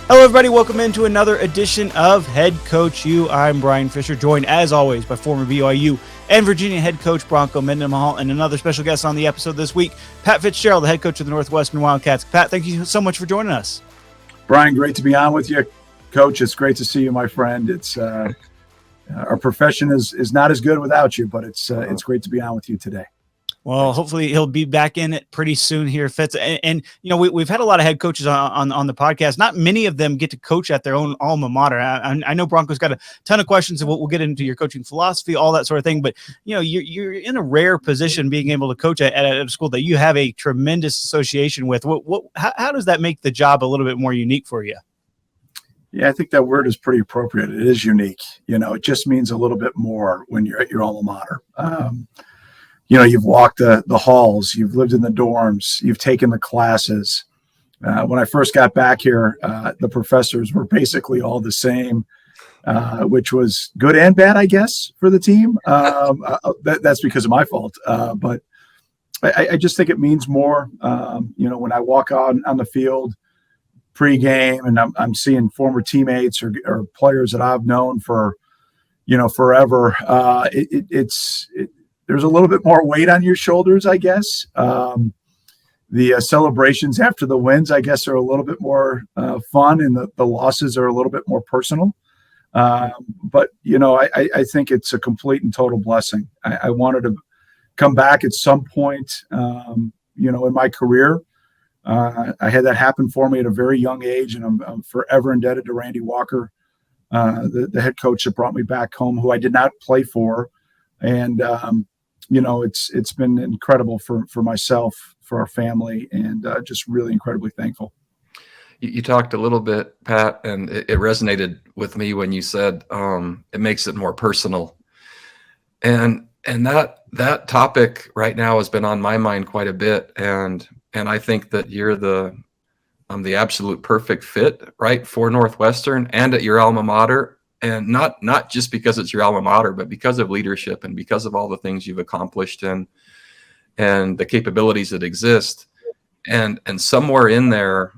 Hello, everybody. Welcome into another edition of Head Coach U. I'm Bryan Fischer, joined as always by former BYU and Virginia head coach Bronco Mendenhall, and another special guest on the episode this week, Pat Fitzgerald, the head coach of the Northwestern Wildcats. Pat, thank you so much for joining us. Bryan, great to be on with you, Coach. It's great to see you, my friend. It's our profession is not as good without you, but it's great to be on with you today. Well, hopefully he'll be back in it pretty soon here, Fitz. And you know, we've had a lot of head coaches on the podcast. Not many of them get to coach at their own alma mater. I know Bronco's got a ton of questions, and we'll get into your coaching philosophy, all that sort of thing. But you know, you're in a rare position being able to coach at a school that you have a tremendous association with. How does that make the job a little bit more unique for you? Yeah, I think that word is pretty appropriate. It is unique. You know, it just means a little bit more when you're at your alma mater. You know, you've walked the halls, you've lived in the dorms, you've taken the classes. When I first got back here, the professors were basically all the same, which was good and bad, I guess, for the team. That's because of my fault. But I just think it means more. You know, when I walk on the field pregame and I'm seeing former teammates or players that I've known for, you know, forever, there's a little bit more weight on your shoulders, I guess. The celebrations after the wins, I guess, are a little bit more fun, and the losses are a little bit more personal. But, you know, I think it's a complete and total blessing. I wanted to come back at some point, you know, in my career. I had that happen for me at a very young age, and I'm forever indebted to Randy Walker, the head coach that brought me back home, who I did not play for. And, you know, it's been incredible for myself, for our family, and just really incredibly thankful. You talked a little bit, Pat, and it resonated with me when you said it makes it more personal. And that topic right now has been on my mind quite a bit. And I think that you're the absolute perfect fit, right, for Northwestern and at your alma mater. And not just because it's your alma mater, but because of leadership and because of all the things you've accomplished and the capabilities that exist. And somewhere in there,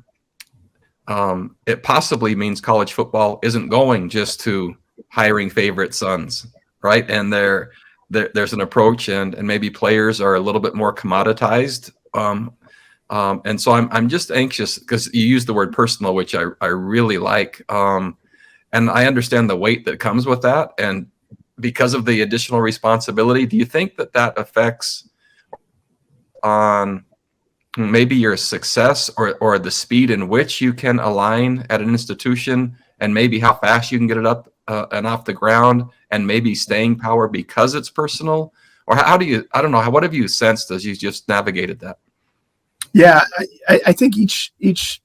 it possibly means college football isn't going just to hiring favorite sons, right? And there's an approach, and maybe players are a little bit more commoditized. And so I'm just anxious because you use the word personal, which I really like. And I understand the weight that comes with that. And because of the additional responsibility, do you think that affects on maybe your success or the speed in which you can align at an institution, and maybe how fast you can get it up and off the ground, and maybe staying power because it's personal? Or how do you, I don't know, what have you sensed as you just navigated that? Yeah, I think each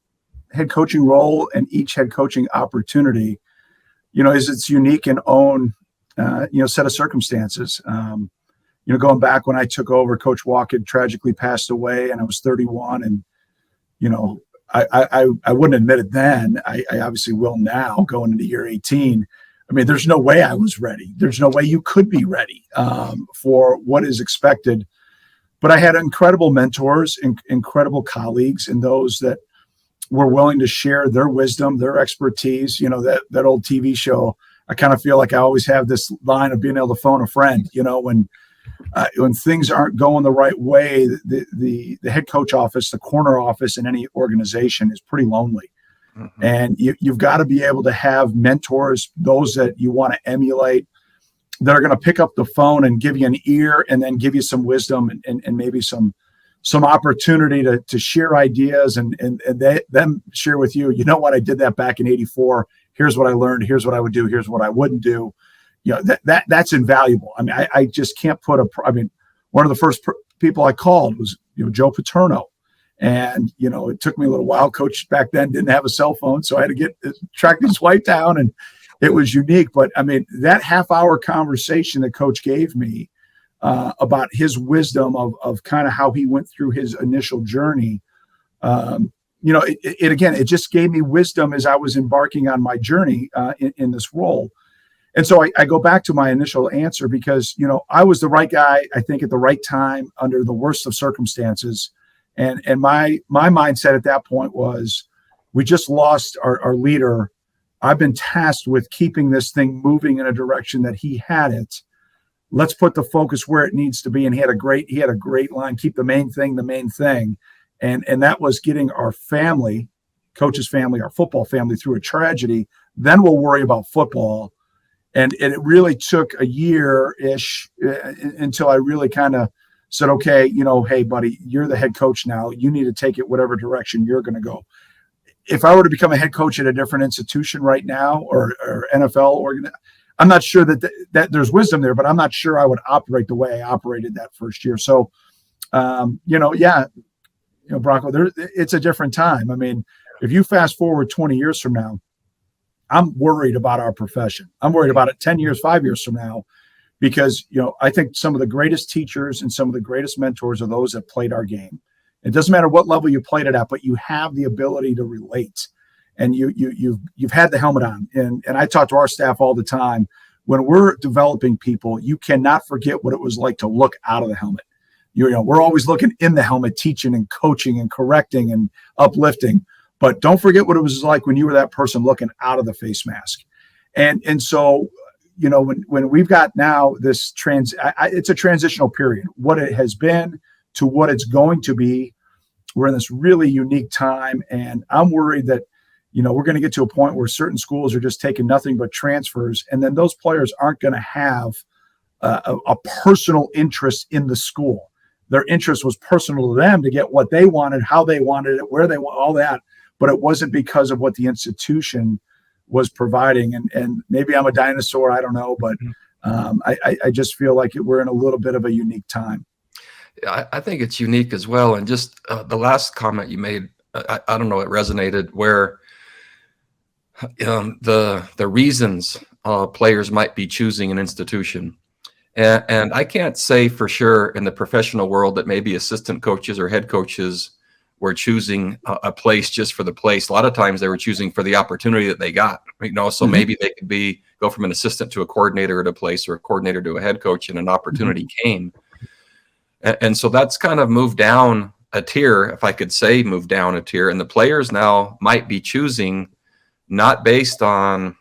head coaching role and each head coaching opportunity, you know, is its unique and own, you know, set of circumstances. You know, going back when I took over, Coach Walker tragically passed away, and I was 31. And, you know, I wouldn't admit it then. I obviously will now, going into year 18. I mean, there's no way I was ready. There's no way you could be ready for what is expected. But I had incredible mentors, incredible colleagues, and those that were willing to share their wisdom, their expertise. You know, that old TV show, I kind of feel like I always have this line of being able to phone a friend. You know, when things aren't going the right way, the head coach office, the corner office in any organization is pretty lonely. Mm-hmm. And you've got to be able to have mentors, those that you want to emulate, that are going to pick up the phone and give you an ear, and then give you some wisdom and maybe some opportunity to share ideas and them share with you, you know what, I did that back in 84. Here's what I learned. Here's what I would do. Here's what I wouldn't do. You know, that's invaluable. I mean, I just can't put one of the first people I called was, you know, Joe Paterno. And, you know, it took me a little while. Coach back then didn't have a cell phone, so I had to track his wife down, and it was unique. But I mean, that half-hour conversation that Coach gave me about his wisdom of kind of how he went through his initial journey, you know, it just gave me wisdom as I was embarking on my journey in this role. And so I go back to my initial answer because, you know, I was the right guy, I think, at the right time under the worst of circumstances. And my mindset at that point was, we just lost our leader. I've been tasked with keeping this thing moving in a direction that he had it. Let's put the focus where it needs to be. And he had a great line, keep the main thing, the main thing. And that was getting our family, coach's family, our football family through a tragedy. Then we'll worry about football. And it really took a year-ish until I really kind of said, okay, hey, buddy, you're the head coach now. You need to take it whatever direction you're going to go. If I were to become a head coach at a different institution right now or NFL I'm not sure that there's wisdom there, but I'm not sure I would operate the way I operated that first year. So, Bronco, it's a different time. I mean, if you fast forward 20 years from now, I'm worried about our profession. I'm worried about it 10 years, 5 years from now, because, I think some of the greatest teachers and some of the greatest mentors are those that played our game. It doesn't matter what level you played it at, but you have the ability to relate. And you've had the helmet on. And I talk to our staff all the time. When we're developing people, you cannot forget what it was like to look out of the helmet. We're always looking in the helmet, teaching and coaching and correcting and uplifting. But don't forget what it was like when you were that person looking out of the face mask. And so, when we've got now this it's a transitional period. What it has been to what it's going to be, we're in this really unique time. And I'm worried that we're going to get to a point where certain schools are just taking nothing but transfers. And then those players aren't going to have a personal interest in the school. Their interest was personal to them to get what they wanted, how they wanted it, where they want, all that. But it wasn't because of what the institution was providing. And maybe I'm a dinosaur, I don't know. But I just feel like we're in a little bit of a unique time. I think it's unique as well. And just the last comment you made, I don't know, it resonated where the reasons players might be choosing an institution. And I can't say for sure in the professional world that maybe assistant coaches or head coaches were choosing a place just for the place. A lot of times they were choosing for the opportunity that they got, so maybe they could go from an assistant to a coordinator at a place or a coordinator to a head coach, and an opportunity came. And so that's kind of moved down a tier, if I could say move down a tier. And the players now might be choosing not based on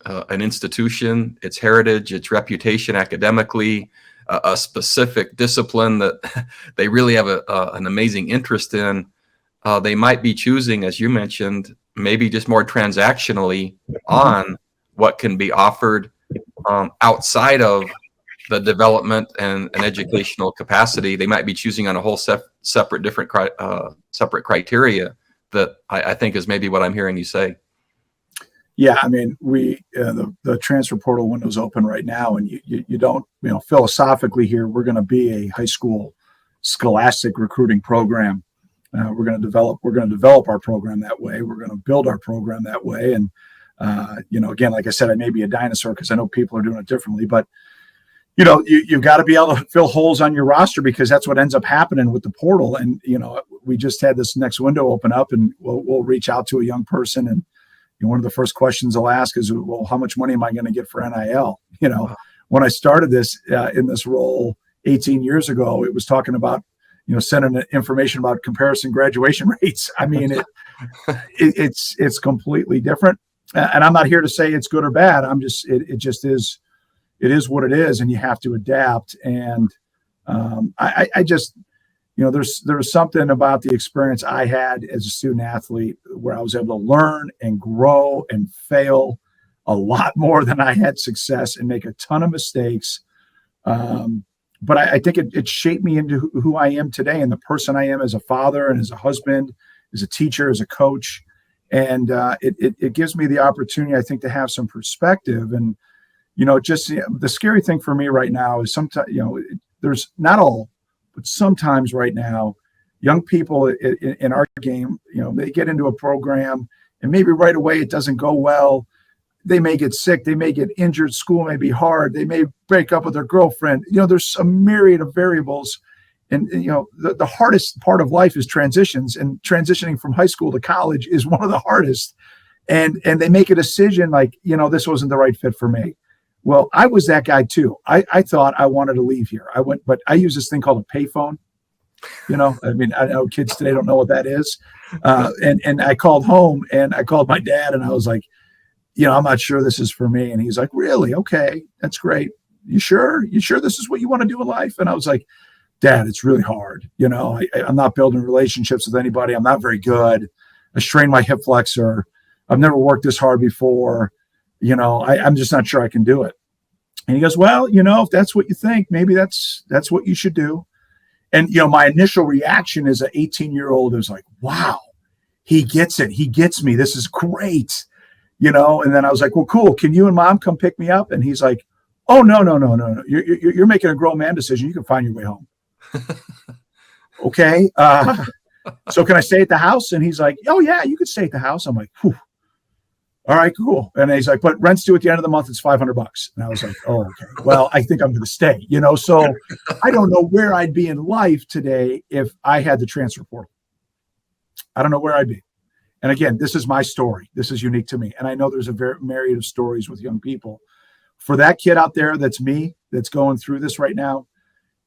an institution, its heritage, its reputation academically, a specific discipline that they really have an amazing interest in. They might be choosing, as you mentioned, maybe just more transactionally on what can be offered outside of the development and an educational capacity. They might be choosing on a whole separate criteria that I think is maybe what I'm hearing you say. Yeah, I mean, the transfer portal window's open right now, and you don't, philosophically here, we're going to be a high school scholastic recruiting program. We're going to develop our program that way. We're going to build our program that way. And, again, like I said, I may be a dinosaur because I know people are doing it differently, but you've got to be able to fill holes on your roster, because that's what ends up happening with the portal. And, we just had this next window open up, and we'll reach out to a young person, and one of the first questions they'll ask is, well, how much money am I going to get for NIL? When I started this in this role 18 years ago, it was talking about, sending information about comparison graduation rates. I mean, it's completely different. And I'm not here to say it's good or bad. It just is. It is what it is, and you have to adapt. And I just, there's something about the experience I had as a student athlete where I was able to learn and grow and fail a lot more than I had success and make a ton of mistakes. But I think it shaped me into who I am today and the person I am as a father and as a husband, as a teacher, as a coach. And it gives me the opportunity, I think, to have some perspective. And, just the scary thing for me right now is sometimes, there's not all, but sometimes right now, young people in our game, they get into a program and maybe right away it doesn't go well. They may get sick. They may get injured. School may be hard. They may break up with their girlfriend. There's a myriad of variables. And, the hardest part of life is transitions, and transitioning from high school to college is one of the hardest. And they make a decision like, this wasn't the right fit for me. Well, I was that guy too. I thought I wanted to leave here. But I use this thing called a payphone. I mean, I know kids today don't know what that is. And I called home and I called my dad and I was like, I'm not sure this is for me. And he's like, really? Okay, that's great. You sure this is what you want to do in life? And I was like, Dad, it's really hard. I'm not building relationships with anybody. I'm not very good. I strained my hip flexor. I've never worked this hard before. I'm just not sure I can do it. And he goes, well, if that's what you think, maybe that's what you should do. And, my initial reaction as an 18-year-old is like, wow, he gets it. He gets me. This is great. And then I was like, well, cool. Can you and Mom come pick me up? And he's like, oh, no. You're making a grown man decision. You can find your way home. Okay. So can I stay at the house? And he's like, oh yeah, you could stay at the house. I'm like, whew. All right, cool. And he's like, but rent's due at the end of the month. It's $500. And I was like, oh, okay. Well, I think I'm going to stay, so I don't know where I'd be in life today if I had the transfer portal. I don't know where I'd be. And again, this is my story. This is unique to me. And I know there's a very myriad of stories with young people. For that kid out there, that's me, that's going through this right now,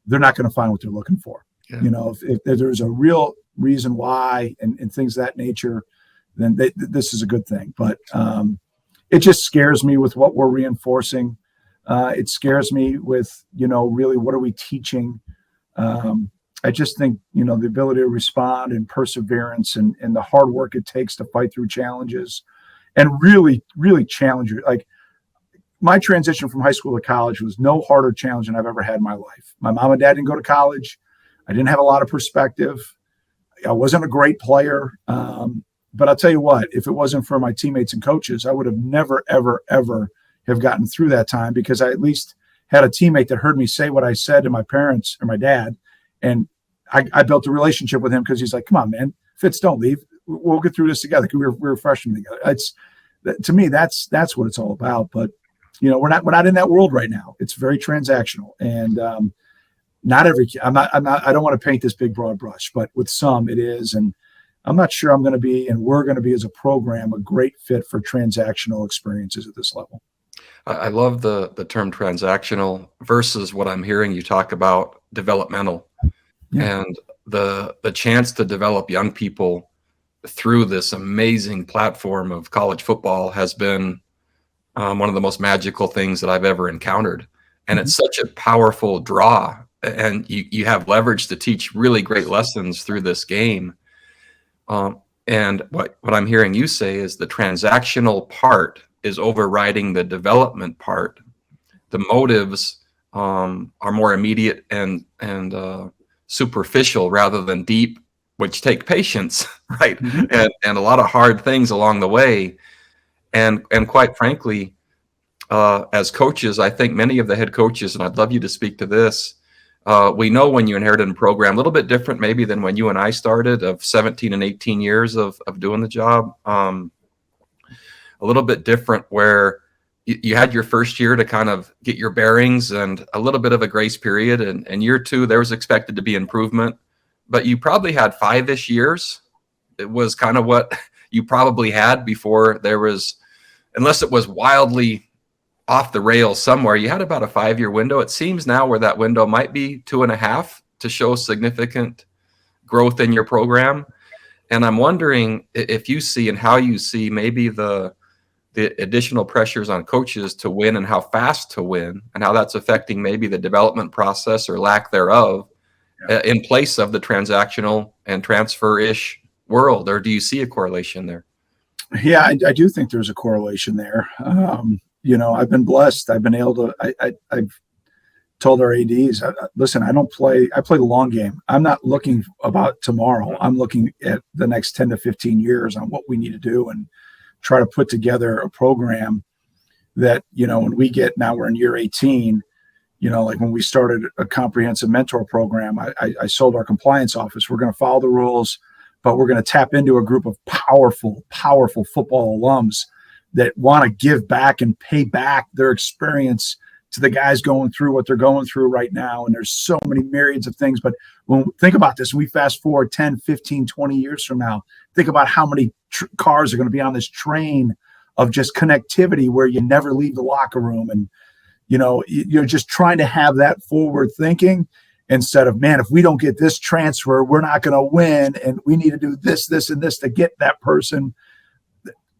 they're not going to find what they're looking for. Yeah. If there's a real reason why and things of that nature, then this is a good thing. But it just scares me with what we're reinforcing. It scares me with, really what are we teaching? I just think, the ability to respond and perseverance and the hard work it takes to fight through challenges and really, really challenge you. Like my transition from high school to college was no harder challenge than I've ever had in my life. My mom and dad didn't go to college. I didn't have a lot of perspective. I wasn't a great player. But I'll tell you what, if it wasn't for my teammates and coaches, I would have never, ever, ever have gotten through that time because I at least had a teammate that heard me say what I said to my parents or my dad. And I built a relationship with him because he's like, come on, man, Fitz, don't leave. We'll get through this together. We were freshmen together. To me, that's what it's all about. But, we're not in that world right now. It's very transactional. And not every kid, I don't want to paint this big broad brush, but with some it is. And I'm not sure I'm going to be, and we're going to be as a program, a great fit for transactional experiences at this level. I love the term transactional versus what I'm hearing you talk about developmental. Yeah. And the chance to develop young people through this amazing platform of college football has been one of the most magical things that I've ever encountered. And it's such a powerful draw. And you have leverage to teach really great lessons through this game. And what I'm hearing you say is the transactional part is overriding the development part. The motives are more immediate and superficial rather than deep, which take patience, right? Mm-hmm. And a lot of hard things along the way. And quite frankly, as coaches, I think many of the head coaches, and I'd love you to speak to this, we know when you inherited a program, a little bit different maybe than when you and I started of 17 and 18 years of doing the job. A little bit different where you had your first year to kind of get your bearings and a little bit of a grace period. And year two, there was expected to be improvement, but you probably had 5-ish years. It was kind of what you probably had before there was, unless it was wildly off the rails somewhere, you had about a 5-year window. It seems now where that window might be 2.5 to show significant growth in your program. And I'm wondering if you see and how you see maybe the additional pressures on coaches to win and how fast to win and how that's affecting maybe the development process or lack thereof in place of the transactional and transfer-ish world. Or do you see a correlation there? Yeah, I do think there's a correlation there. I've been blessed. I've been able to, I've told our ADs, listen, I play the long game. I'm not looking about tomorrow. I'm looking at the next 10 to 15 years on what we need to do and try to put together a program that, when we get, now we're in year 18, like when we started a comprehensive mentor program, I sold our compliance office. We're going to follow the rules, but we're going to tap into a group of powerful football alums that want to give back and pay back their experience to the guys going through what they're going through right now. And there's so many myriads of things. But when think about this, we fast forward 10, 15, 20 years from now, think about how many cars are going to be on this train of just connectivity where you never leave the locker room. And, you're just trying to have that forward thinking. instead of, man, if we don't get this transfer, we're not going to win. And we need to do this, this, and this to get that person.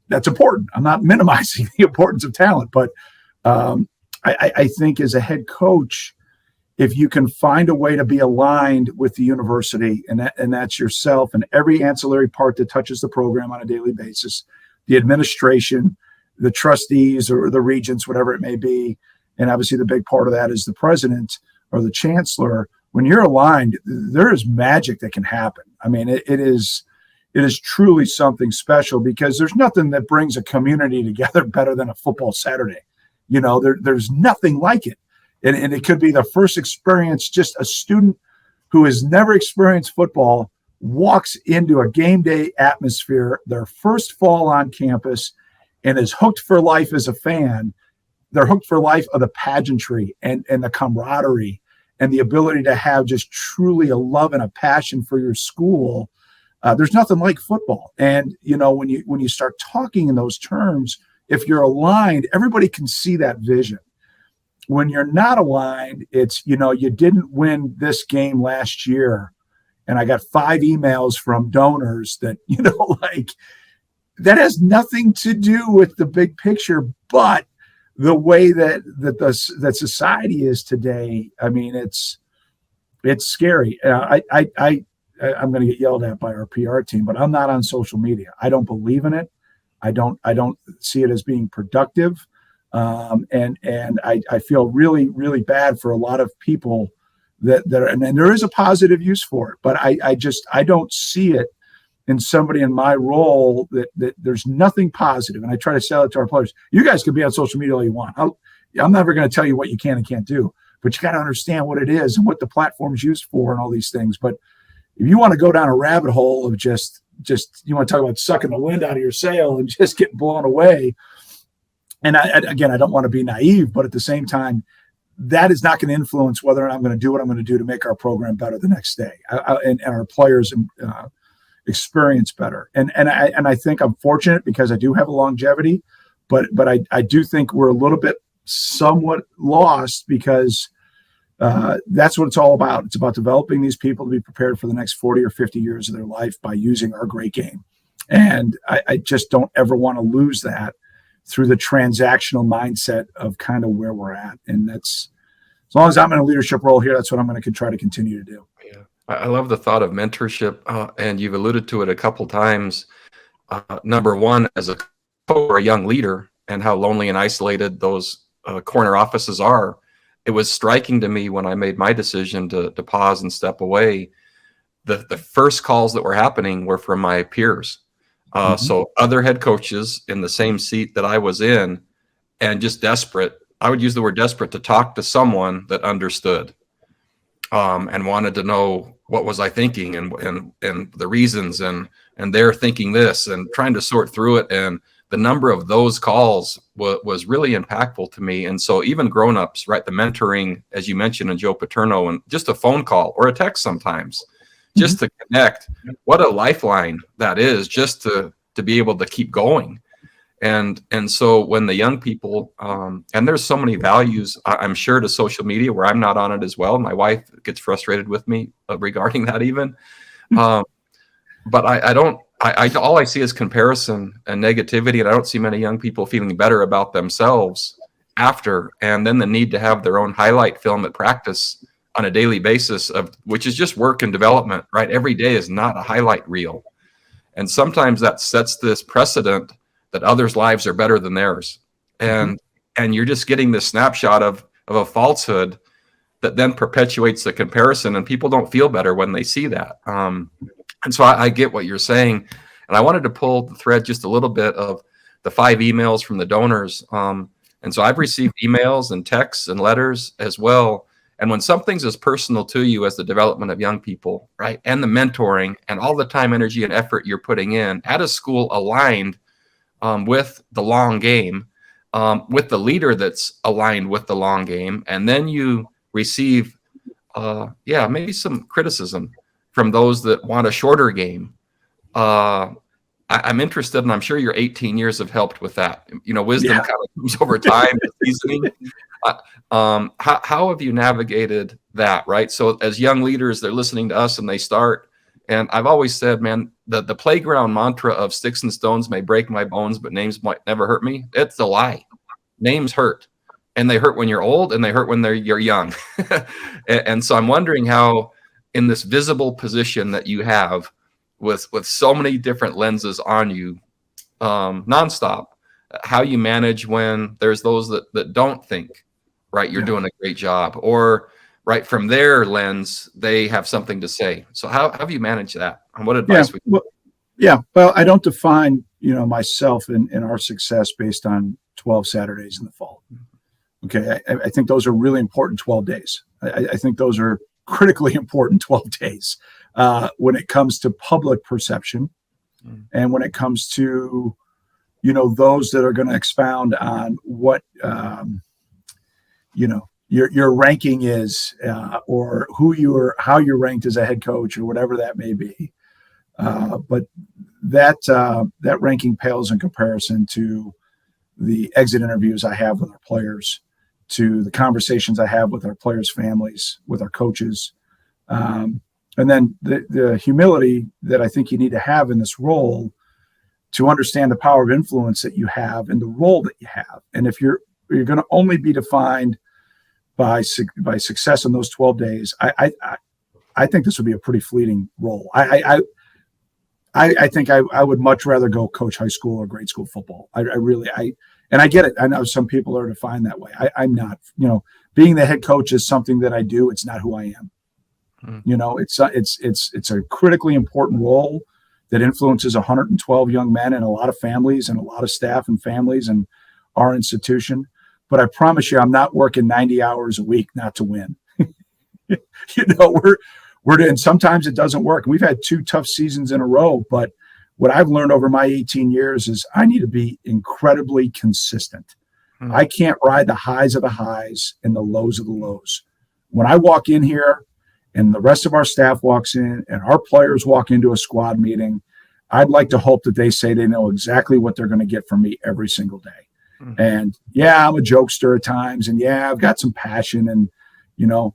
That's important. I'm not minimizing the importance of talent, but I think as a head coach, if you can find a way to be aligned with the university, and that's yourself and every ancillary part that touches the program on a daily basis, the administration, the trustees or the regents, whatever it may be, and obviously the big part of that is the president or the chancellor. When you're aligned, there is magic that can happen. I mean, it is truly something special, because there's nothing that brings a community together better than a football Saturday. You know, there's nothing like it. And it could be the first experience, just a student who has never experienced football walks into a game day atmosphere, their first fall on campus, and is hooked for life as a fan. They're hooked for life of the pageantry and the camaraderie and the ability to have just truly a love and a passion for your school. There's nothing like football. And, you know, when you start talking in those terms, if you're aligned, everybody can see that vision. When you're not aligned, it's, you know, you didn't win this game last year, and I got 5 emails from donors that, you know, like, that has nothing to do with the big picture, but the way that society is today. I mean, it's scary. I'm going to get yelled at by our PR team, but I'm not on social media. I don't believe in it. I don't see it as being productive. And I feel really, really bad for a lot of people that are, and there is a positive use for it, but I don't see it in somebody in my role that there's nothing positive. And I try to sell it to our players. You guys can be on social media all you want. I'm never going to tell you what you can and can't do, but you got to understand what it is and what the platform's used for and all these things. But if you want to go down a rabbit hole of just you want to talk about sucking the wind out of your sail and just getting blown away. And I don't want to be naive, but at the same time, that is not going to influence whether or not I'm going to do what I'm going to do to make our program better the next day and our players experience better. And I think I'm fortunate because I do have a longevity, but I do think we're a little bit somewhat lost because that's what it's all about. It's about developing these people to be prepared for the next 40 or 50 years of their life by using our great game. And I just don't ever want to lose that through the transactional mindset of kind of where we're at. And that's, as long as I'm in a leadership role here, that's what I'm going to try to continue to do. Yeah. I love the thought of mentorship. And you've alluded to it a couple times. Number one, as a coach or a young leader, and how lonely and isolated those corner offices are. It was striking to me when I made my decision to pause and step away. The first calls that were happening were from my peers. So other head coaches in the same seat that I was in, and just desperate. I would use the word desperate to talk to someone that understood and wanted to know what was I thinking and the reasons and they're thinking this and trying to sort through it. And the number of those calls was really impactful to me. And so even grownups, right? The mentoring, as you mentioned, and Joe Paterno, and just a phone call or a text sometimes, just to connect. What a lifeline that is, just to be able to keep going. And so when the young people, and there's so many values, I'm sure, to social media where I'm not on it as well. My wife gets frustrated with me regarding that even. But all I see is comparison and negativity, and I don't see many young people feeling better about themselves after, and then the need to have their own highlight film at practice on a daily basis, which is just work and development, right? Every day is not a highlight reel. And sometimes that sets this precedent that others' lives are better than theirs. And you're just getting this snapshot of a falsehood that then perpetuates the comparison, and people don't feel better when they see that. And so I get what you're saying. And I wanted to pull the thread just a little bit of the 5 emails from the donors. And so I've received emails and texts and letters as well. And when something's as personal to you as the development of young people, right, and the mentoring and all the time, energy, and effort you're putting in at a school aligned with the long game, with the leader that's aligned with the long game, and then you receive, maybe some criticism from those that want a shorter game, I'm interested, and I'm sure your 18 years have helped with that. Wisdom Yeah. kind of comes over time, seasoning. How have you navigated that, right? So as young leaders, they're listening to us and they start. And I've always said, man, the playground mantra of sticks and stones may break my bones, but names might never hurt me. It's a lie. Names hurt. And they hurt when you're old, and they hurt when you're young. and so I'm wondering how, in this visible position that you have with so many different lenses on you, nonstop, how you manage when there's those that don't think, right, you're doing a great job, or right from their lens, they have something to say. So how have you managed that? And what advice would you? Well, I don't define, myself and our success based on 12 Saturdays in the fall. Okay. I think those are really important 12 days. I think those are critically important 12 days when it comes to public perception and when it comes to, those that are going to expound on what, your ranking is or how you're ranked as a head coach or whatever that may be. But that ranking pales in comparison to the exit interviews I have with our players, to the conversations I have with our players' families, with our coaches. And then the humility that I think you need to have in this role to understand the power of influence that you have and the role that you have. And if you're going to only be defined by success in those 12 days, I think this would be a pretty fleeting role. I think I would much rather go coach high school or grade school football. And I get it. I know some people are defined that way. I'm not. Being the head coach is something that I do. It's not who I am. It's a critically important role that influences 112 young men and a lot of families and a lot of staff and families and our institution. But I promise you, I'm not working 90 hours a week not to win. And sometimes it doesn't work. We've had 2 tough seasons in a row, but what I've learned over my 18 years is I need to be incredibly consistent. I can't ride the highs of the highs and the lows of the lows. When I walk in here and the rest of our staff walks in and our players walk into a squad meeting, I'd like to hope that they say they know exactly what they're going to get from me every single day. And yeah, I'm a jokester at times, and yeah, I've got some passion, and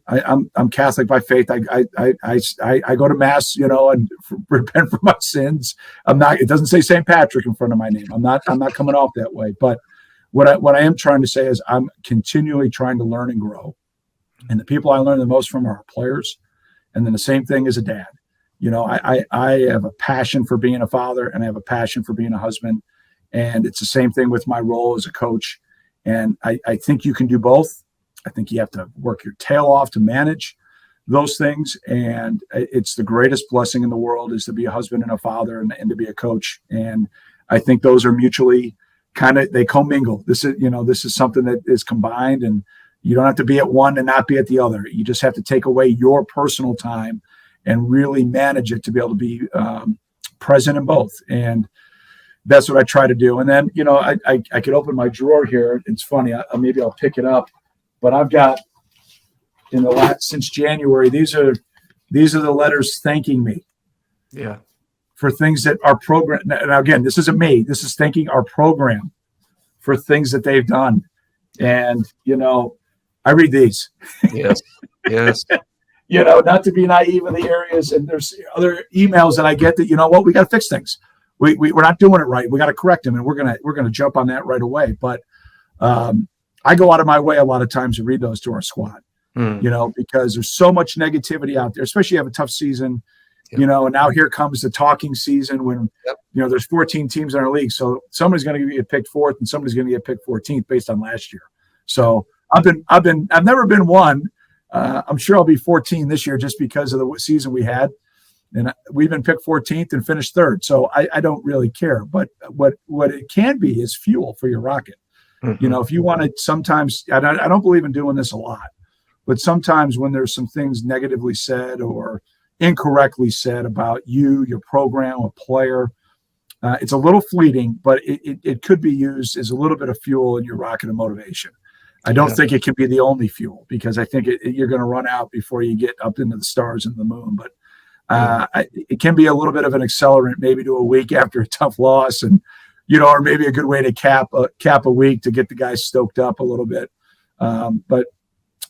I'm Catholic by faith. I go to mass, and repent for my sins. It doesn't say St. Patrick in front of my name. I'm not coming off that way. But what I am trying to say is I'm continually trying to learn and grow. And the people I learn the most from are our players. And then the same thing as a dad. I have a passion for being a father, and I have a passion for being a husband. And it's the same thing with my role as a coach. And I think you can do both. I think you have to work your tail off to manage those things. And it's the greatest blessing in the world is to be a husband and a father and to be a coach. And I think those are mutually they commingle. This is something that is combined, and you don't have to be at one and not be at the other. You just have to take away your personal time and really manage it to be able to be present in both. And that's what I try to do. And then, I could open my drawer here. It's funny. Maybe I'll pick it up. But I've got since January, these are the letters thanking me. Yeah. For things that our program. Now again, this isn't me. This is thanking our program for things that they've done. And I read these. Yes. Yes. Not to be naive in the areas. And there's other emails that I get that we got to fix things. We're not doing it right. We got to correct them, and we're gonna jump on that right away. But I go out of my way a lot of times to read those to our squad, because there's so much negativity out there, especially you have a tough season, and now here comes the talking season when, there's 14 teams in our league. So somebody's going to get picked 4th and somebody's going to get picked 14th based on last year. So I've never been 1. I'm sure I'll be 14 this year just because of the season we had. And we've been picked 14th and finished 3rd. So I don't really care. But what it can be is fuel for your rocket. Mm-hmm. If you want to sometimes, I don't believe in doing this a lot, but sometimes when there's some things negatively said or incorrectly said about you, your program, a player, it's a little fleeting, but it could be used as a little bit of fuel in your rocket of motivation. I don't think it can be the only fuel, because I think you're going to run out before you get up into the stars and the moon. But It can be a little bit of an accelerant, maybe to a week after a tough loss, and or maybe a good way to cap a week to get the guys stoked up a little bit. But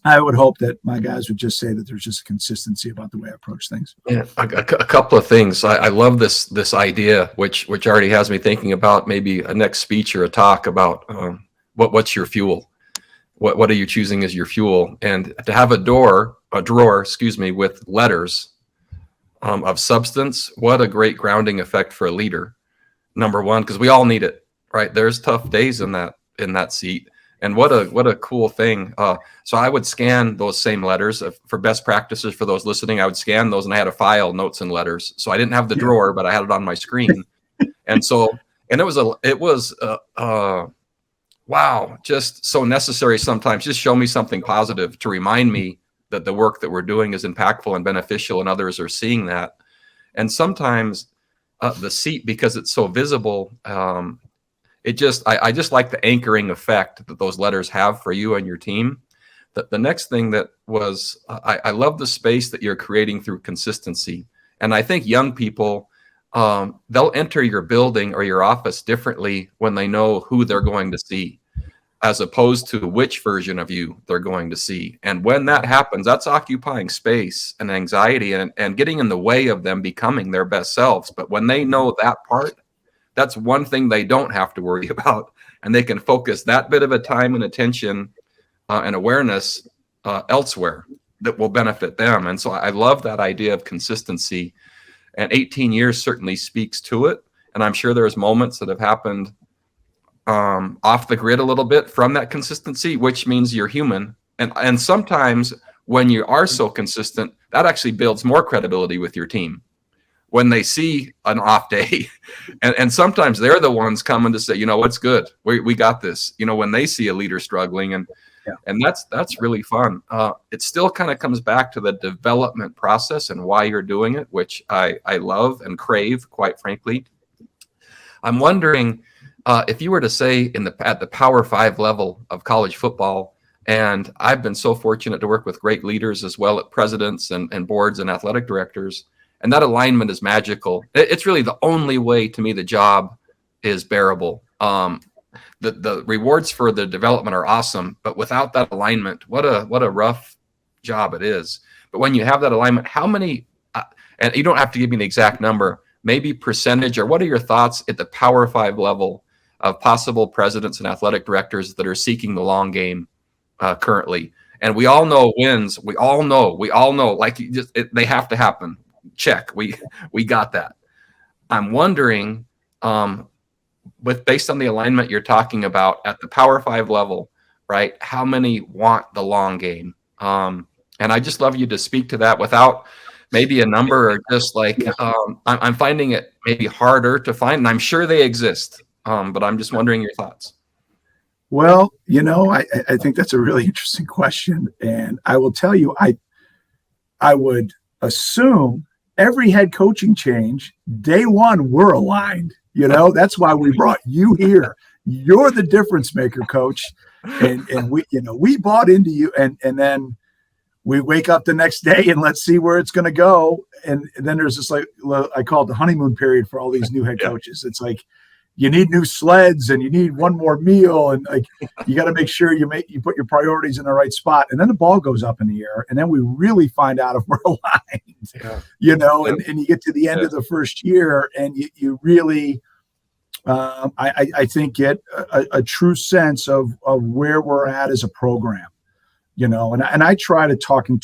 I would hope that my guys would just say that there's just a consistency about the way I approach things. Yeah, a couple of things. I love this idea, which already has me thinking about maybe a next speech or a talk about what's your fuel. What are you choosing as your fuel? And to have a drawer, with letters of substance, what a great grounding effect for a leader. Number one, because we all need it, right? There's tough days in that seat, and what a cool thing. So I would scan those same letters for best practices for those listening. I would scan those, and I had a file, notes and letters. So I didn't have the drawer, but I had it on my screen, and it was wow, just so necessary sometimes. Just show me something positive to remind me that the work that we're doing is impactful and beneficial, and others are seeing that. And sometimes the seat, because it's so visible, I just like the anchoring effect that those letters have for you and your team. The next thing that was, I love the space that you're creating through consistency. And I think young people, they'll enter your building or your office differently when they know who they're going to see, as opposed to which version of you they're going to see. And when that happens, that's occupying space and anxiety and getting in the way of them becoming their best selves. But when they know that part, that's one thing they don't have to worry about. And they can focus that bit of a time and attention and awareness elsewhere that will benefit them. And so I love that idea of consistency. And 18 years certainly speaks to it. And I'm sure there's moments that have happened off the grid a little bit from that consistency, which means you're human. And sometimes when you are so consistent, that actually builds more credibility with your team when they see an off day. And sometimes they're the ones coming to say, what's good? We got this, when they see a leader struggling. And that's really fun. It still kind of comes back to the development process and why you're doing it, which I love and crave, quite frankly. I'm wondering, if you were to say at the Power 5 level of college football, and I've been so fortunate to work with great leaders as well at presidents and boards and athletic directors, and that alignment is magical. It's really the only way to me the job is bearable. The rewards for the development are awesome, but without that alignment, what a rough job it is. But when you have that alignment, how many, and you don't have to give me an exact number, maybe percentage, or what are your thoughts at the Power 5 level of possible presidents and athletic directors that are seeking the long game currently? And we all know wins. We all know, like they have to happen. Check. We got that. I'm wondering, based on the alignment you're talking about at the Power 5 level, right? How many want the long game? And I just love you to speak to that without maybe a number, or just like I'm finding it maybe harder to find, and I'm sure they exist. But I'm just wondering your thoughts. Well, I think that's a really interesting question. And I will tell you, I would assume every head coaching change, day one, we're aligned. That's why we brought you here. You're the difference maker, coach. And we bought into you, and then we wake up the next day and let's see where it's going to go. And then there's this, like, I call it the honeymoon period for all these new head coaches. It's like, you need new sleds and you need one more meal, and like you got to make sure you put your priorities in the right spot, and then the ball goes up in the air, and then we really find out if we're aligned. And you get to the end of the first year, and you really I think get a true sense of where we're at as a program, and I try to talk in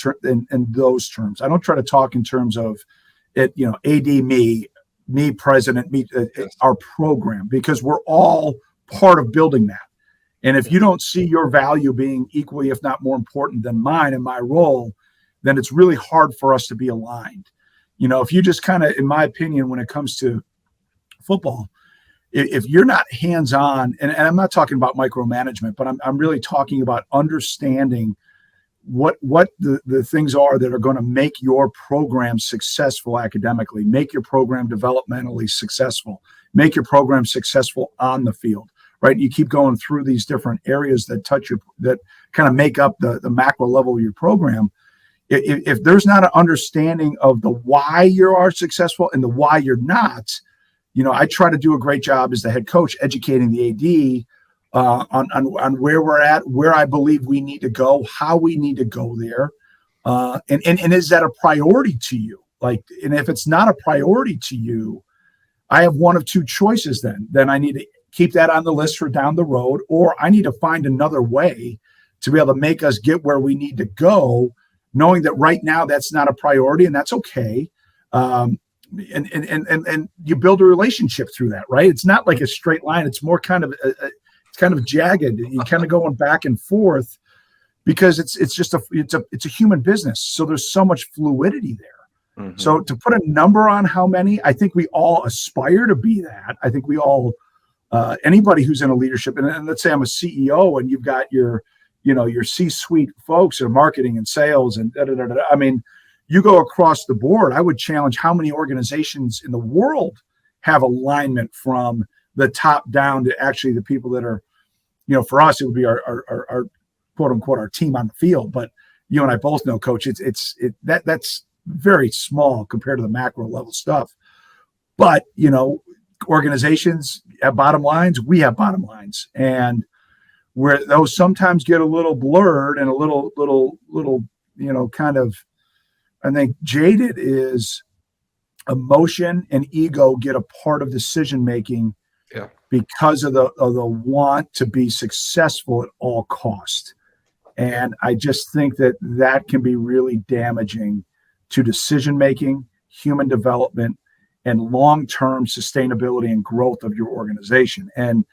those terms. I don't try to talk in terms of it, AD me president, our program, because we're all part of building that. And if you don't see your value being equally, if not more important than mine and my role, then it's really hard for us to be aligned. If you just kind of, in my opinion, when it comes to football, if you're not hands-on, and I'm not talking about micromanagement, but I'm really talking about understanding what the things are that are going to make your program successful academically, make your program developmentally successful, make your program successful on the field, right? You keep going through these different areas that that kind of make up the macro level of your program. if there's not an understanding of the why you are successful and the why you're not, I try to do a great job as the head coach educating the AD on where we're at, where I believe we need to go, how we need to go there, and is that a priority to you? And if it's not a priority to you, I have one of two choices. Then I need to keep that on the list for down the road, or I need to find another way to be able to make us get where we need to go, knowing that right now that's not a priority, and that's okay. And you build a relationship through that, right? It's not like a straight line. It's more kind of it's kind of jagged. You kind of going back and forth because it's a human business. So there's so much fluidity there. Mm-hmm. So to put a number on how many, I think we all aspire to be that. I think we all, anybody who's in a leadership, and let's say I'm a CEO and you've got your C-suite folks or marketing and sales and I mean, you go across the board. I would challenge how many organizations in the world have alignment from the top down to actually the people that are, for us, it would be our quote unquote, our team on the field. But you and I both know, Coach, that's very small compared to the macro level stuff. But, organizations have bottom lines. We have bottom lines. And where those sometimes get a little blurred and a little, kind of, I think jaded is emotion and ego get a part of decision-making because of the want to be successful at all cost. And I just think that can be really damaging to decision-making, human development, and long-term sustainability and growth of your organization. And,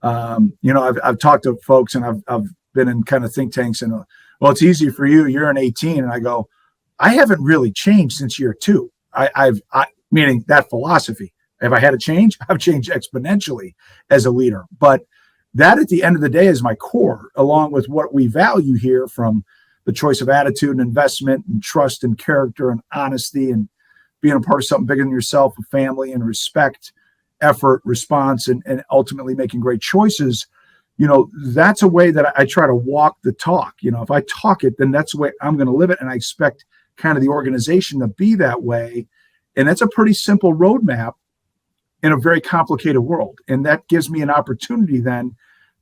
I've talked to folks and I've been in kind of think tanks and, well, it's easy for you. You're an 18. And I go, I haven't really changed since year 2. Meaning that philosophy. Have I had a change? I've changed exponentially as a leader. But that at the end of the day is my core, along with what we value here from the choice of attitude and investment and trust and character and honesty and being a part of something bigger than yourself, a family and respect, effort, response, and ultimately making great choices. That's a way that I try to walk the talk. If I talk it, then that's the way I'm going to live it. And I expect kind of the organization to be that way. And that's a pretty simple roadmap in a very complicated world. And that gives me an opportunity then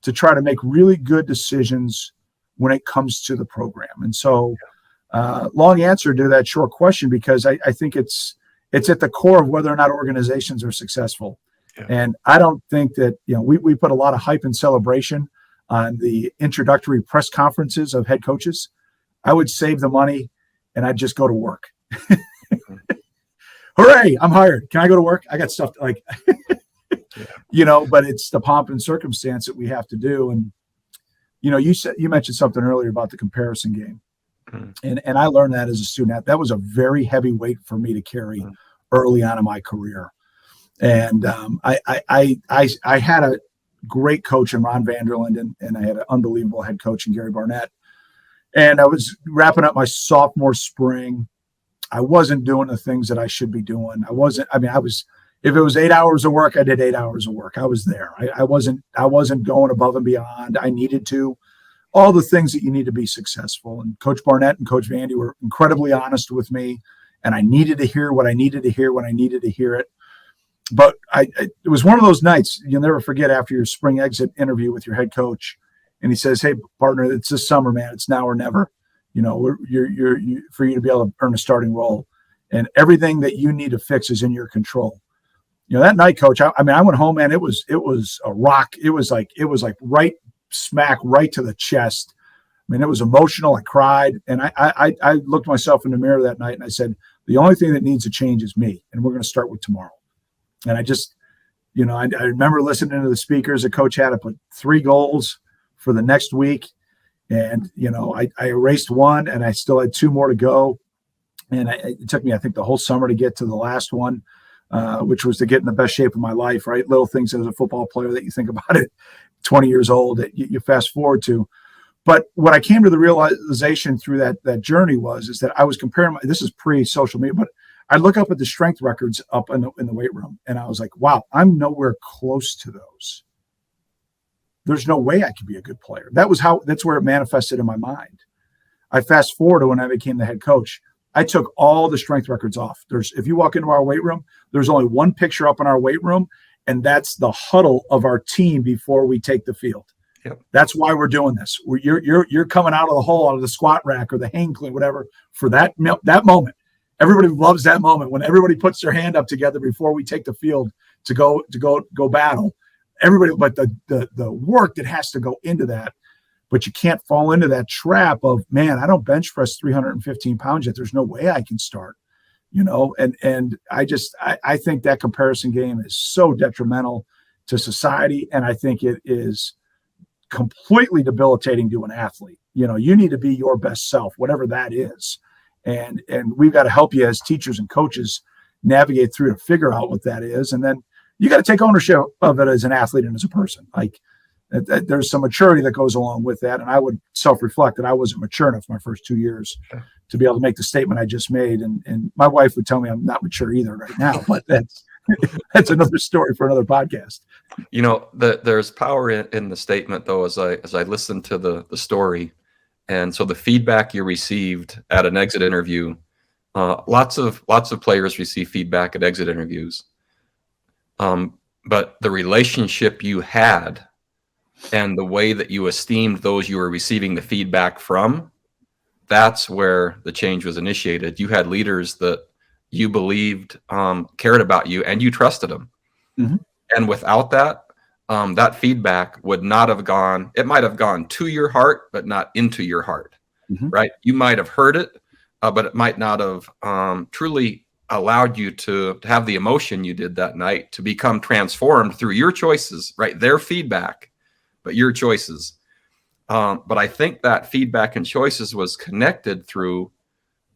to try to make really good decisions when it comes to the program. And so long answer to that short question, because I think it's at the core of whether or not organizations are successful. Yeah. And I don't think that, we put a lot of hype and celebration on the introductory press conferences of head coaches. I would save the money and I'd just go to work. Hooray, I'm hired. Can I go to work? I got stuff but it's the pomp and circumstance that we have to do. And, you mentioned something earlier about the comparison game. Mm-hmm. And I learned that as a student. That was a very heavy weight for me to carry early on in my career. And I had a great coach in Ron Vanderland, and I had an unbelievable head coach in Gary Barnett. And I was wrapping up my sophomore spring. I wasn't doing the things that I should be doing. If it was 8 hours of work, I did 8 hours of work. I was there. I wasn't going above and beyond. I needed to, all the things that you need to be successful. And Coach Barnett and Coach Vandy were incredibly honest with me. And I needed to hear what I needed to hear when I needed to hear it. But it was one of those nights you'll never forget after your spring exit interview with your head coach. And he says, "Hey, partner, it's this summer, man. It's now or never. For you to be able to earn a starting role, and everything that you need to fix is in your control." That night, Coach, I went home, and it was a rock. It was like right smack right to the chest. It was emotional. I cried, and I looked myself in the mirror that night, and I said, the only thing that needs to change is me, and we're going to start with tomorrow. And I just, I remember listening to the speakers that Coach had to put 3 goals for the next week. And, I erased one, and I still had 2 more to go. And it took me, I think, the whole summer to get to the last one, which was to get in the best shape of my life, right? Little things as a football player that you think about it, 20 years old, that you fast forward to. But what I came to the realization through that journey is that I was comparing this is pre-social media, but I look up at the strength records up in the weight room, and I was like, wow, I'm nowhere close to those. There's no way I could be a good player. That's where it manifested in my mind. I fast forward to when I became the head coach. I took all the strength records off. If you walk into our weight room, there's only one picture up in our weight room, and that's the huddle of our team before we take the field. Yep. That's why we're doing this. You're coming out of the hole, out of the squat rack or the hang clean, whatever, for that moment. Everybody loves that moment when everybody puts their hand up together before we take the field to go battle. Everybody, but the work that has to go into that. But you can't fall into that trap of, man, I don't bench press 315 pounds yet. There's no way I can start, and I think that comparison game is so detrimental to society. And I think it is completely debilitating to an athlete. You need to be your best self, whatever that is. And we've got to help you as teachers and coaches navigate through to figure out what that is. And then you got to take ownership of it as an athlete and as a person. Like, there's some maturity that goes along with that. And I would self-reflect that I wasn't mature enough my first 2 years to be able to make the statement I just made. And my wife would tell me I'm not mature either right now, but that's another story for another podcast. There's power in the statement, though, as I listened to the story. And so the feedback you received at an exit interview, lots of players receive feedback at exit interviews. But the relationship you had and the way that you esteemed those you were receiving the feedback from, that's where the change was initiated. You had leaders that you believed cared about you, and you trusted them. Mm-hmm. And without that, that feedback would not have gone. It might have gone to your heart, but not into your heart. Mm-hmm. Right? You might have heard it, but it might not have truly allowed you to have the emotion you did that night to become transformed through your choices. Right? Their feedback, but your choices. But I think that feedback and choices was connected through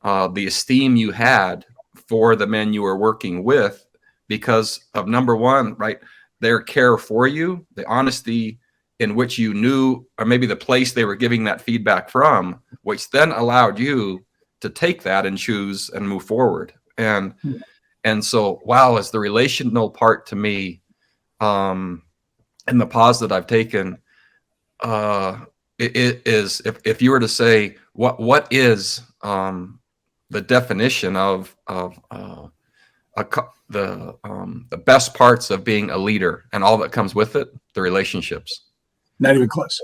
the esteem you had for the men you were working with, because of, number one, right, their care for you, the honesty in which you knew, or maybe the place they were giving that feedback from, which then allowed you to take that and choose and move forward. And so, wow, is the relational part to me, and the pause that I've taken, it is, if you were to say what is the definition of the best parts of being a leader and all that comes with it, the relationships. Not even close.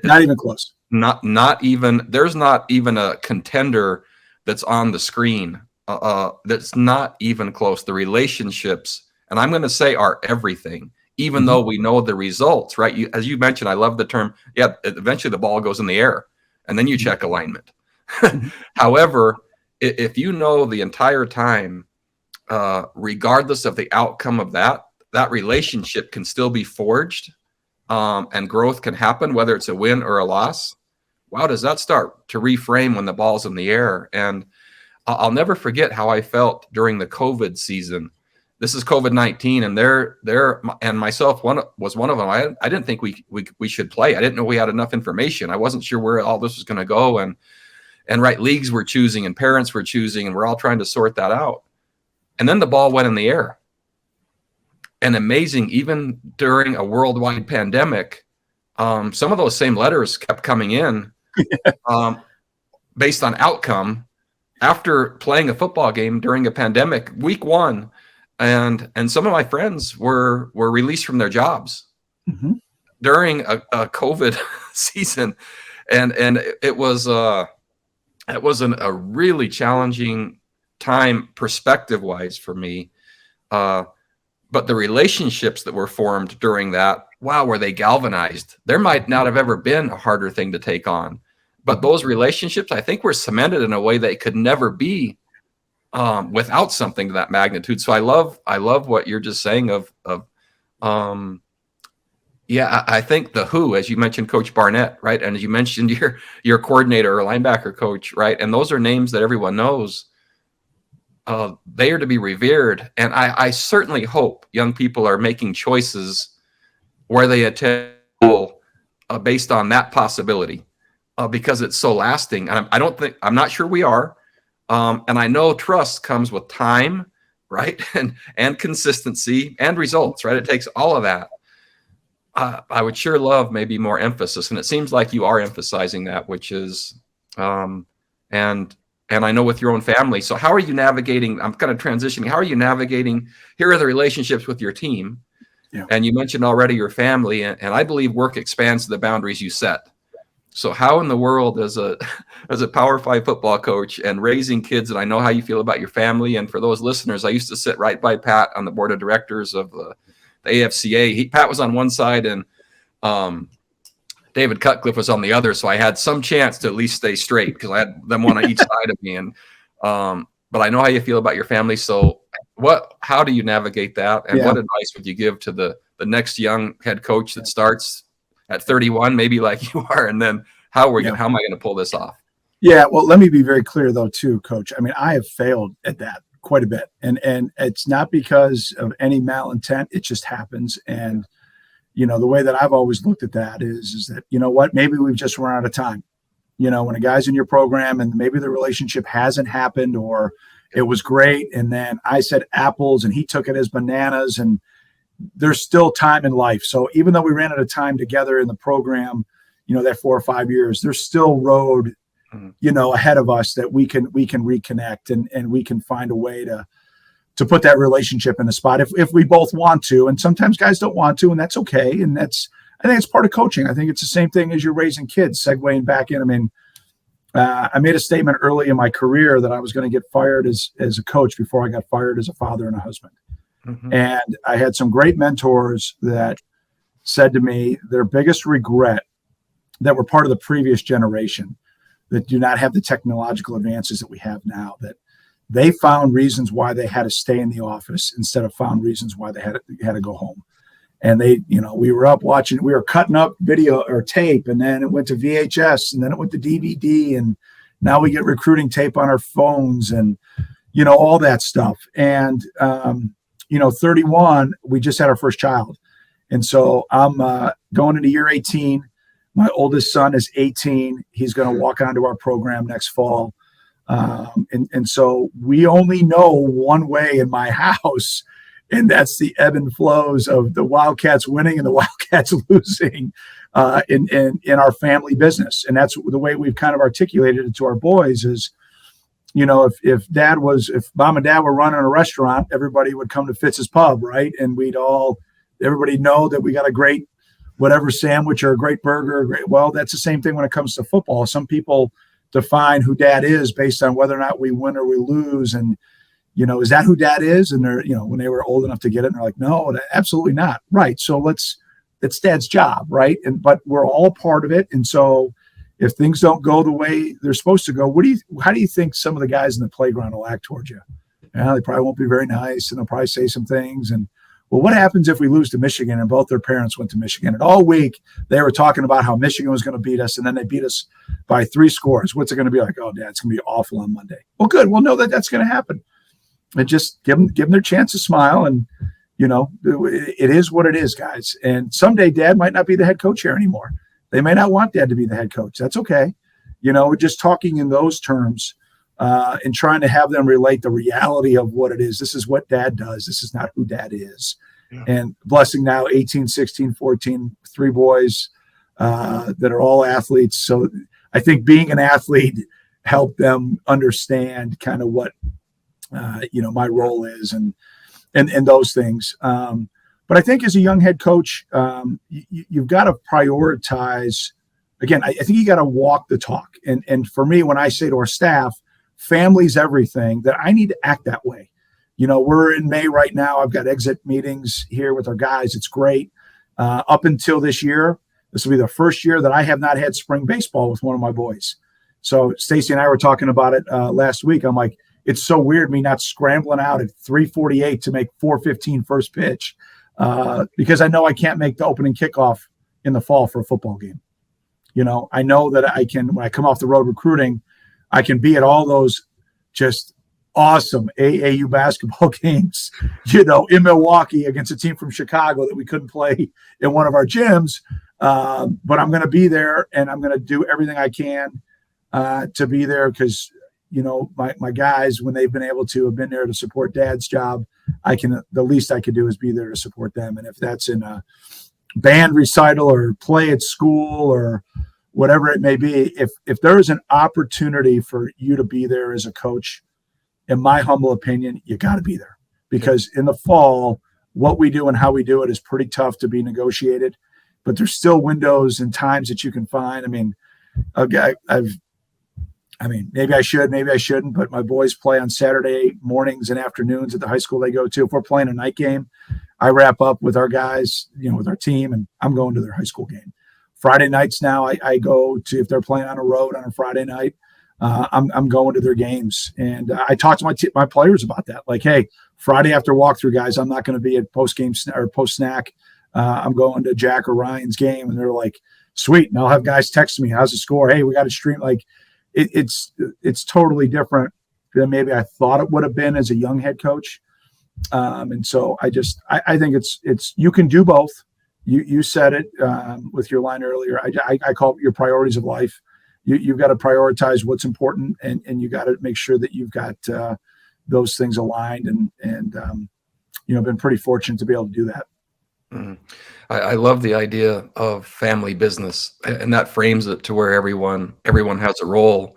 Not even close. Not even. There's not even a contender that's on the screen. That's not even close. The relationships, and I'm going to say, are everything. Even mm-hmm. though we know the results, right? As you mentioned, I love the term. Yeah, eventually the ball goes in the air, and then you check alignment. Mm-hmm. However, if you know the entire time, regardless of the outcome of that relationship can still be forged, and growth can happen, whether it's a win or a loss. Wow, does that start to reframe when the ball's in the air? And I'll never forget how I felt during the COVID season. This is COVID-19, and they're and myself was one of them. I didn't think we should play. I didn't know we had enough information. I wasn't sure where all this was going to go, and right, leagues were choosing and parents were choosing, and we're all trying to sort that out. And then the ball went in the air. And amazing, even during a worldwide pandemic, some of those same letters kept coming in based on outcome after playing a football game during a pandemic, week one. And some of my friends were released from their jobs mm-hmm. during a COVID season. And it was a really challenging time perspective-wise for me. But the relationships that were formed during that, wow, were they galvanized? There might not have ever been a harder thing to take on. But those relationships, I think, were cemented in a way they could never be without something to that magnitude. So I love what you're just saying I think the who, as you mentioned, Coach Barnett, right? And as you mentioned your coordinator or linebacker coach, right? And those are names that everyone knows. They are to be revered. And I certainly hope young people are making choices where they attend school based on that possibility, because it's so lasting. And I'm not sure we are. And I know trust comes with time, right? And consistency and results, right? It takes all of that. I would sure love maybe more emphasis. And it seems like you are emphasizing that, which is and I know with your own family. So how are you navigating? I'm kind of transitioning. How are you navigating? Here are the relationships with your team. Yeah. And you mentioned already your family, and I believe work expands the boundaries you set. So how in the world as a Power 5 football coach and raising kids, and I know how you feel about your family, and for those listeners, I used to sit right by Pat on the board of directors of the AFCA. Pat was on one side, and David Cutcliffe was on the other, so I had some chance to at least stay straight because I had them one on each side of me. And but I know how you feel about your family. So how do you navigate that? And what advice would you give to the next young head coach that starts at 31, maybe like you are, and then how am I going to pull this off? Yeah, well, let me be very clear though, too, Coach. I mean, I have failed at that quite a bit, and it's not because of any malintent. It just happens. And the way that I've always looked at that is that, you know what, maybe we've just run out of time. When a guy's in your program and maybe the relationship hasn't happened, or it was great, and then I said apples and he took it as bananas, and there's still time in life. So even though we ran out of time together in the program, that 4 or 5 years, there's still road, ahead of us that we can reconnect and we can find a way to put that relationship in a spot if we both want to. And sometimes guys don't want to, and that's okay. And I think it's part of coaching. I think it's the same thing as you're raising kids, segueing back in. I mean, I made a statement early in my career that I was going to get fired as a coach before I got fired as a father and a husband. Mm-hmm. And I had some great mentors that said to me their biggest regret that were part of the previous generation that do not have the technological advances that we have now, that they found reasons why they had to stay in the office instead of found reasons why they had to go home. And we were up watching, we were cutting up video or tape, and then it went to VHS, and then it went to DVD, and now we get recruiting tape on our phones and, all that stuff. And, 31, we just had our first child. And so I'm going into year 18. My oldest son is 18. He's going to walk onto our program next fall. And so we only know one way in my house, and that's the ebb and flows of the Wildcats winning and the Wildcats losing in our family business. And that's the way we've kind of articulated it to our boys is, if mom and dad were running a restaurant, everybody would come to Fitz's pub, right? And everybody know that we got a great whatever sandwich or a great burger. Well, that's the same thing when it comes to football. Some people define who dad is based on whether or not we win or we lose. And, is that who dad is? And they're, when they were old enough to get it, and they're like, no, absolutely not. Right. So it's dad's job. Right. But we're all a part of it. And so if things don't go the way they're supposed to go, how do you think some of the guys in the playground will act towards you? They probably won't be very nice, and they'll probably say some things. And well, what happens if we lose to Michigan and both their parents went to Michigan? And all week they were talking about how Michigan was going to beat us, and then they beat us by 3 scores. What's it going to be like? Oh, Dad, it's going to be awful on Monday. Well, good. We'll know that that's going to happen. And just give them their chance to smile. And, it is what it is, guys. And someday Dad might not be the head coach here anymore. They may not want Dad to be the head coach. That's okay. Just talking in those terms and trying to have them relate the reality of what it is. This is what Dad does. This is not who Dad is. Yeah. And blessing now 18, 16, 14, 3 boys that are all athletes. So I think being an athlete helped them understand kind of what, my role is and those things. But I think as a young head coach, you've got to prioritize. Again, I think you got to walk the talk. And for me, when I say to our staff, family's everything, that I need to act that way. We're in May right now. I've got exit meetings here with our guys. It's great. Up until this year, this will be the first year that I have not had spring baseball with one of my boys. So Stacy and I were talking about it last week. I'm like, it's so weird me not scrambling out at 3:48 to make 4:15 first pitch because I know I can't make the opening kickoff in the fall for a football game. I know that I can, when I come off the road recruiting, I can be at all those just awesome AAU basketball games, in Milwaukee against a team from Chicago that we couldn't play in one of our gyms. But I'm going to be there, and I'm going to do everything I can to be there because, my guys, when they've been able to have been there to support Dad's job, the least I could do is be there to support them. And if that's in a band recital or play at school or whatever it may be, if there is an opportunity for you to be there as a coach, in my humble opinion, you got to be there, because in the fall, what we do and how we do it is pretty tough to be negotiated, but there's still windows and times that you can find. I mean, maybe I should, maybe I shouldn't, but my boys play on Saturday mornings and afternoons at the high school they go to. If we're playing a night game, I wrap up with our guys, with our team, and I'm going to their high school game. Friday nights now, I go to, if they're playing on a road on a Friday night, I'm going to their games. And I talk to my players about that. Like, hey, Friday after walkthrough, guys, I'm not going to be at post-game or post-snack. I'm going to Jack or Ryan's game. And they're like, sweet. And I'll have guys text me, how's the score? Hey, we got to stream. Like, it's totally different than maybe I thought it would have been as a young head coach. And so I think it's you can do both. You said it with your line earlier. I call it your priorities of life. You've got to prioritize what's important, and you got to make sure that you've got those things aligned. And been pretty fortunate to be able to do that. Mm-hmm. I love the idea of family business, and that frames it to where everyone has a role.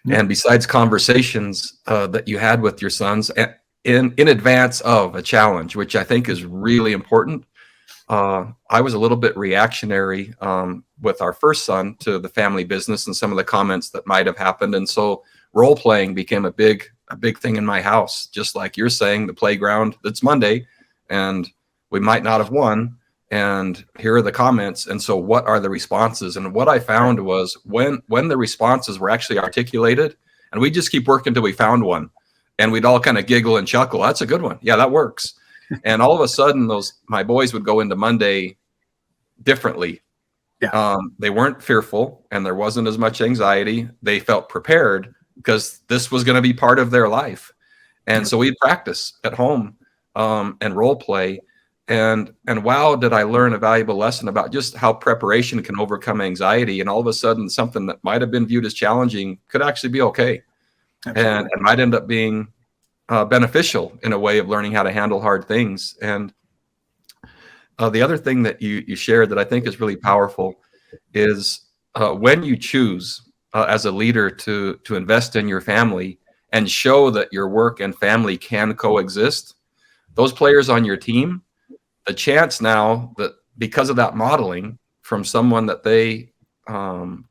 Yeah. And besides conversations that you had with your sons in advance of a challenge, which I think is really important. I was a little bit reactionary with our first son to the family business and some of the comments that might have happened. And so role playing became a big thing in my house. Just like you're saying, the playground, it's Monday and we might not have won. And here are the comments. And so what are the responses? And what I found was when the responses were actually articulated, and we just keep working until we found one, and we'd all kind of giggle and chuckle. That's a good one. Yeah, that works. And all of a sudden, my boys would go into Monday differently. Yeah. They weren't fearful, and there wasn't as much anxiety. They felt prepared because this was going to be part of their life. And so we'd practice at home and role play. And wow, did I learn a valuable lesson about just how preparation can overcome anxiety. And all of a sudden, something that might have been viewed as challenging could actually be okay. And might end up being beneficial in a way of learning how to handle hard things. And the other thing that you shared that I think is really powerful is when you choose as a leader to invest in your family and show that your work and family can coexist, those players on your team, the chance now that because of that modeling from someone that they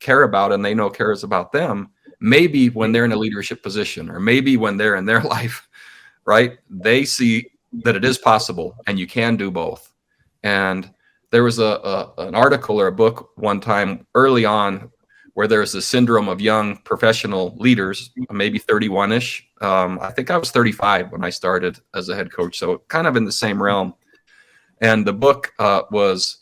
care about and they know cares about them, maybe when they're in a leadership position or maybe when they're in their life, right, they see that it is possible and you can do both. And there was an article or a book one time early on where there's a syndrome of young professional leaders, maybe 31-ish. I think I was 35 when I started as a head coach, so kind of in the same realm. And the book was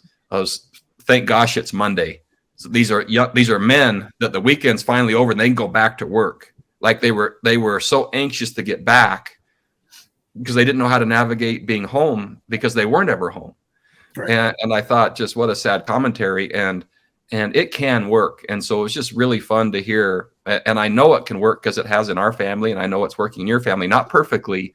Thank Gosh It's Monday. So these are men that the weekend's finally over and they can go back to work. Like they were so anxious to get back because they didn't know how to navigate being home because they weren't ever home. Right. And I thought, just what a sad commentary, and it can work. And so it was just really fun to hear. And I know it can work because it has in our family, and I know it's working in your family, not perfectly.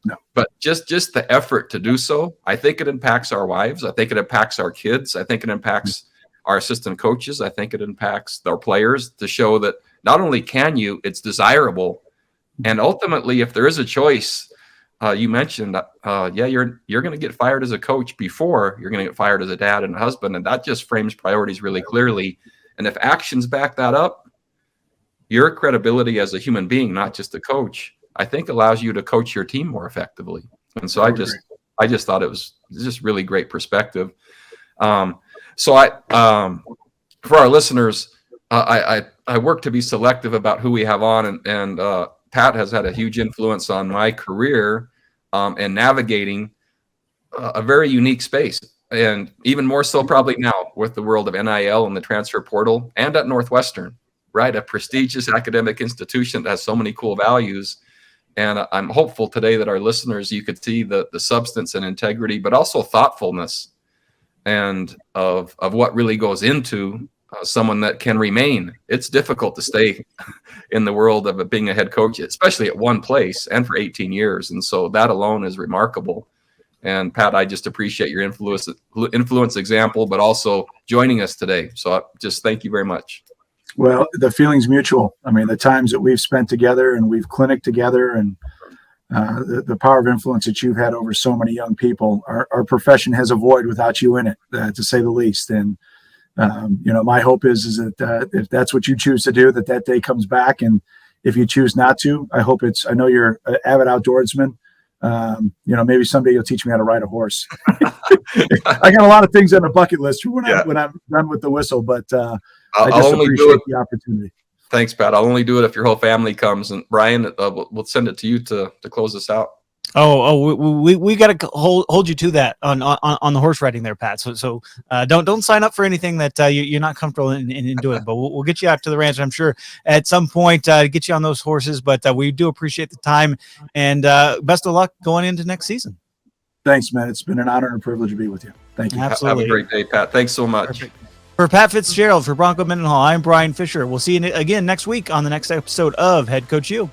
No, but just the effort to do so, I think it impacts our wives. I think it impacts our kids. I think it impacts our assistant coaches. I think it impacts our players to show that not only can you, it's desirable. And ultimately, if there is a choice, you mentioned, you're going to get fired as a coach before you're going to get fired as a dad and a husband. And that just frames priorities really clearly. And if actions back that up, your credibility as a human being, not just a coach, I think allows you to coach your team more effectively. And so I just thought it was just really great perspective. So for our listeners, I work to be selective about who we have on, and Pat has had a huge influence on my career and navigating a very unique space, and even more so probably now with the world of NIL and the transfer portal, and at Northwestern, right? A prestigious academic institution that has so many cool values. And I'm hopeful today that our listeners, you could see the substance and integrity, but also thoughtfulness and of what really goes into someone that can remain. It's difficult to stay in the world of being a head coach, especially at one place and for 18 years. And so that alone is remarkable. And Pat, I just appreciate your influence example, but also joining us today. So just thank you very much. Well, the feeling's mutual. I mean, the times that we've spent together and we've clinicked together, and the power of influence that you've had over so many young people, our profession has a void without you in it, to say the least. And, my hope is that if that's what you choose to do, that day comes back. And if you choose not to, I know you're an avid outdoorsman. Maybe someday you'll teach me how to ride a horse. I got a lot of things on the bucket list when I'm done with the whistle, but I just appreciate the opportunity. Thanks, Pat. I'll only do it if your whole family comes. And Brian, we'll send it to you to close this out. We got to hold you to that on the horse riding there, Pat. So don't sign up for anything that you're not comfortable in doing. But we'll get you out to the ranch. I'm sure at some point get you on those horses. But we do appreciate the time, and best of luck going into next season. Thanks, man. It's been an honor and a privilege to be with you. Thank you. Have Absolutely. a great day, Pat. Thanks so much. Perfect. For Pat Fitzgerald, for Bronco Mendenhall, I'm Bryan Fischer. We'll see you again next week on the next episode of Head Coach U.